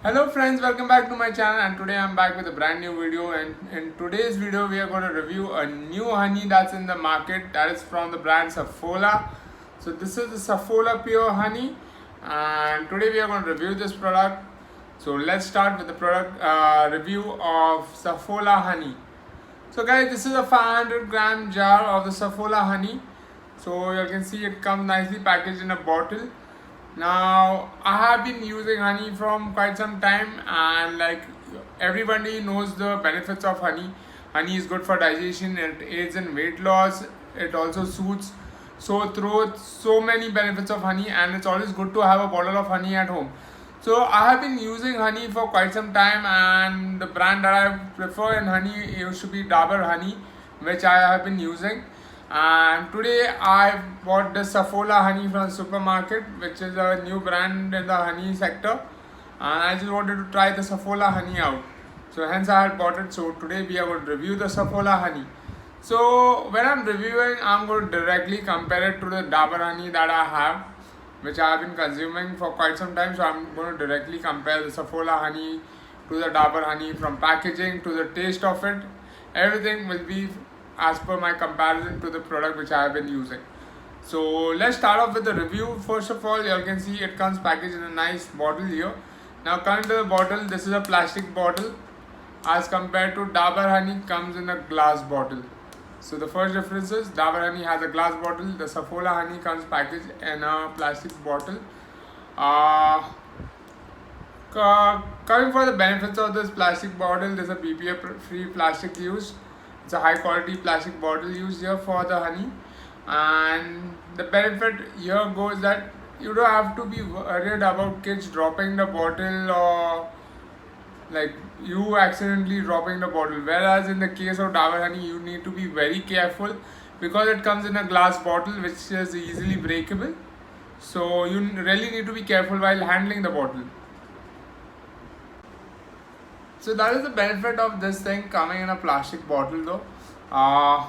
Hello friends, welcome back to my channel, and today I'm back with a brand new video. And in today's video we are going to review a new honey that's in the market, that is from the brand Saffola. So this is the Saffola Pure Honey, and today we are going to review this product. So let's start with the product review of Saffola Honey. So guys, this is a 500-gram jar of the Saffola Honey. So you can see it comes nicely packaged in a bottle. Now I have been using honey from quite some time, and like everybody knows the benefits of honey. Honey is good for digestion, it aids in weight loss, it also soothes sore throat, so many benefits of honey, and it's always good to have a bottle of honey at home. So I have been using honey for quite some time, and the brand that I prefer in honey used to be Dabur Honey, which I have been using. And today I bought this Saffola honey from the supermarket, which is a new brand in the honey sector, and I just wanted to try the Saffola honey out, so hence I had bought it. So today we are going to review the Saffola honey. So when I'm reviewing, I'm going to directly compare it to the Dabur honey that I have, which I have been consuming for quite some time. So I'm going to directly compare the Saffola honey to the Dabur honey, from packaging to the taste of it. Everything will be as per my comparison to the product which I have been using. So let's start off with the review. First of all, you can see it comes packaged in a nice bottle here. Now coming to the bottle, this is a plastic bottle as compared to Dabur honey comes in a glass bottle. So the first difference is Dabur honey has a glass bottle, the Saffola honey comes packaged in a plastic bottle. Coming for the benefits of this plastic bottle, there's a BPA free plastic used. It's a high quality plastic bottle used here for the honey, and the benefit here goes that you don't have to be worried about kids dropping the bottle, or like you accidentally dropping the bottle. Whereas in the case of Dabur honey, you need to be very careful because it comes in a glass bottle which is easily breakable. So you really need to be careful while handling the bottle. So that is the benefit of this thing coming in a plastic bottle though. Now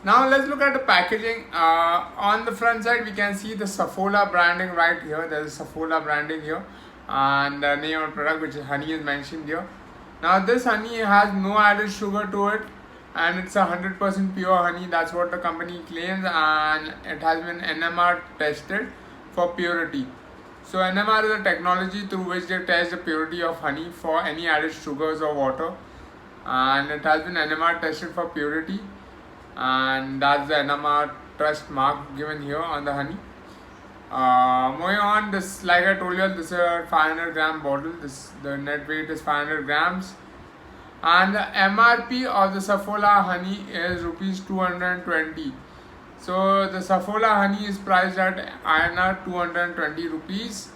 let's look at the packaging. On the front side we can see the Saffola branding right here. There is Saffola branding here, and the name of the product, which is honey, is mentioned here. Now this honey has no added sugar to it, and it's 100% pure honey. That's what the company claims, and it has been NMR tested for purity. So NMR is a technology through which they test the purity of honey for any added sugars or water, and it has been NMR tested for purity, and that's the NMR trust mark given here on the honey. Moving on, this, like I told you, this is a 500-gram bottle. The net weight is 500 grams, and the MRP of the Saffola honey is rupees 220. So the Saffola honey is priced at INR 220 rupees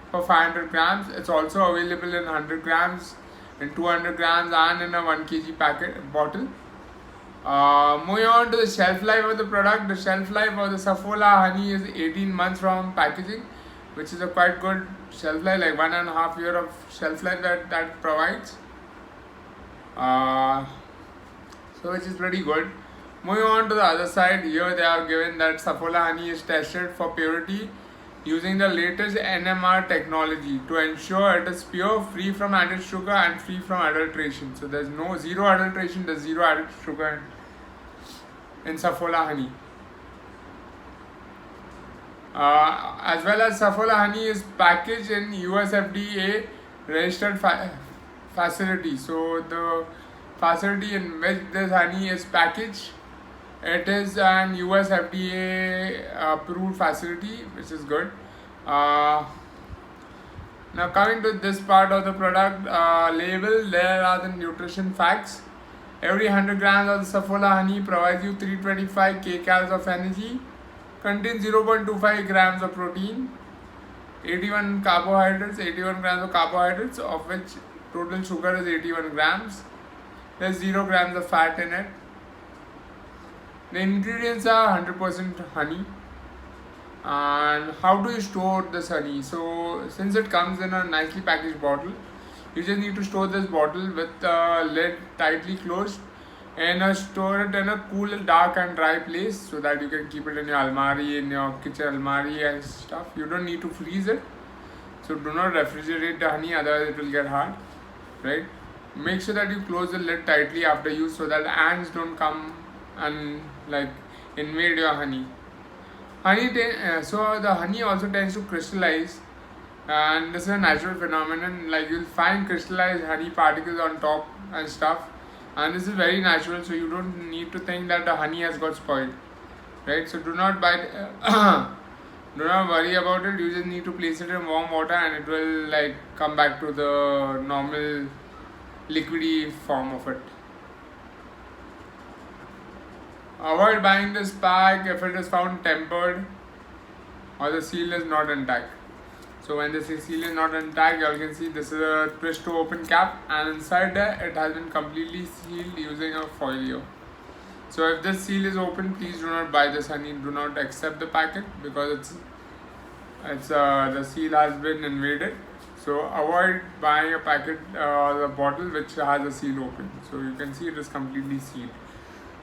for 500 grams. It's also available in 100 grams, in 200 grams, and in a 1 kg packet bottle. Moving on to the shelf life of the product. The shelf life of the Saffola honey is 18 months from packaging, which is a quite good shelf life, like 1.5 year of shelf life that provides. So which is pretty good. Moving on to the other side, here they are given that Saffola honey is tested for purity using the latest NMR technology to ensure it is pure, free from added sugar, and free from adulteration. So there's no zero adulteration, there's zero added sugar in Saffola honey. As well as Saffola honey is packaged in US FDA registered facility. So the facility in which this honey is packaged, it is an US FDA approved facility, which is good. Now coming to this part of the product label, there are the nutrition facts. Every 100 grams of the Saffola honey provides you 325 kcal of energy, contains 0.25 grams of protein, 81 carbohydrates, 81 grams of carbohydrates, of which total sugar is 81 grams. There's 0 grams of fat in it. The ingredients are 100% honey. And how do you store this honey? So since it comes in a nicely packaged bottle, you just need to store this bottle with the lid tightly closed, and store it in a cool, dark and dry place, so that you can keep it in your almari, in your kitchen almari and stuff. You don't need to freeze it. So do not refrigerate the honey, otherwise it will get hard, right? Make sure that you close the lid tightly after use so that ants don't come and like invade your honey. So the honey also tends to crystallize, and this is a natural phenomenon. Like you'll find crystallized honey particles on top and stuff, and this is very natural. So you don't need to think that the honey has got spoiled, right? So do not buy. Do not worry about it. You just need to place it in warm water, and it will like come back to the normal liquidy form of it. Avoid buying this pack if it is found tempered or the seal is not intact. So when the seal is not intact, you all can see this is a twist to open cap, and inside there it has been completely sealed using a foil. So if this seal is open, please do not buy this honey. Do not accept the packet because it's the seal has been invaded. So avoid buying a packet the bottle which has a seal open. So you can see it is completely sealed.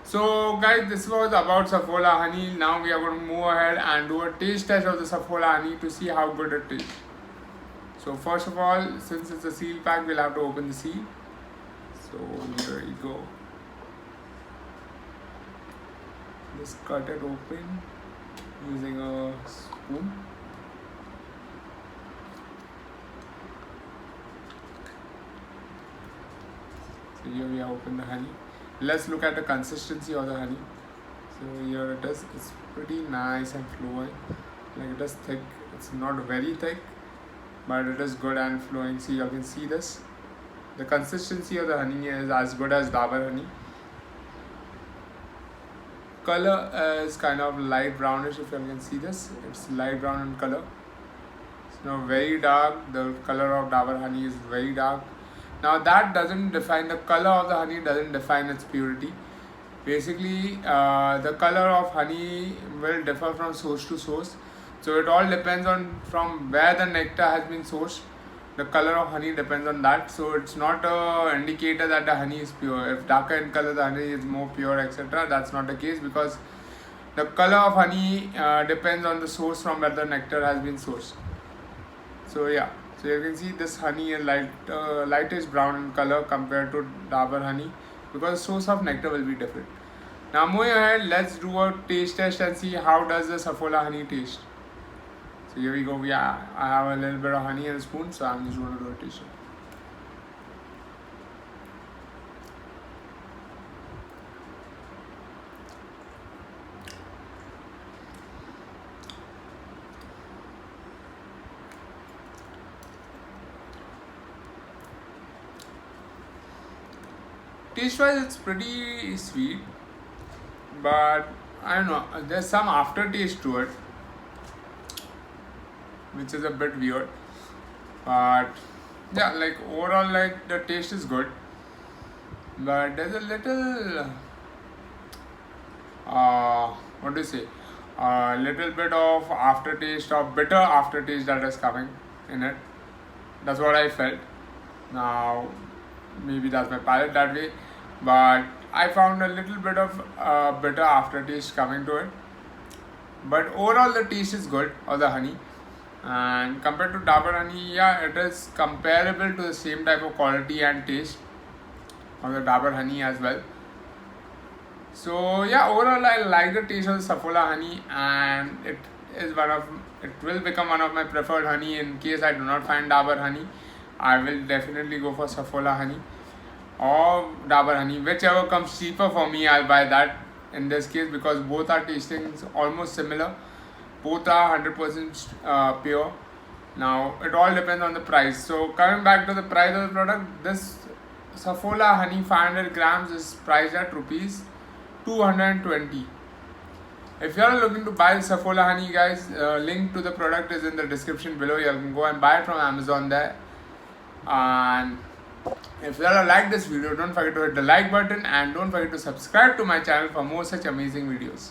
So guys, this was about Saffola honey. Now we are going to move ahead and do a taste test of the Saffola honey to see how good it tastes. So first of all, since it's a seal pack, we'll have to open the seal. So here you go. Just cut it open using a spoon. So here we have opened the honey. Let's look at the consistency of the honey. So here it is. It's pretty nice and flowing. Like it is thick. It's not very thick, but it is good and flowing. See, you can see this. The consistency of the honey is as good as Dabur honey. Color is kind of light brownish. If you can see this, it's light brown in color. It's not very dark. The color of Dabur honey is very dark. Now that doesn't define the color of the honey, doesn't define its purity. Basically, the color of honey will differ from source to source. So it all depends on from where the nectar has been sourced. The color of honey depends on that. So it's not an indicator that the honey is pure. If darker in color, the honey is more pure, etc. That's not the case because the color of honey depends on the source from where the nectar has been sourced. So yeah. So you can see this honey is lightish brown in color compared to Dabur honey because the source of nectar will be different. Now moving ahead, let's do a taste test and see how does the Saffola honey taste. So here we go. I have a little bit of honey and a spoon, so I'm just going to do a taste test. Taste wise, it's pretty sweet, but I don't know, there's some aftertaste to it, which is a bit weird. But yeah, like overall, like the taste is good, but there's a little, what do you say, a little bit of aftertaste or bitter aftertaste that is coming in it. That's what I felt. Now, maybe that's my palate that way, but I found a little bit of bitter aftertaste coming to it. But overall, the taste is good of the honey, and compared to Dabur honey, yeah, it is comparable to the same type of quality and taste of the Dabur honey as well. So yeah, overall, I like the taste of the Saffola honey, and it will become one of my preferred honey in case I do not find Dabur honey. I will definitely go for Saffola honey or Dabur honey, whichever comes cheaper for me. I'll buy that in this case because both are tasting almost similar. Both are 100% pure. Now it all depends on the price. So coming back to the price of the product, this Saffola honey 500 grams is priced at rupees 220. If you are looking to buy Saffola honey, guys, link to the product is in the description below. You can go and buy it from Amazon there. And if you all like this video, don't forget to hit the like button and don't forget to subscribe to my channel for more such amazing videos.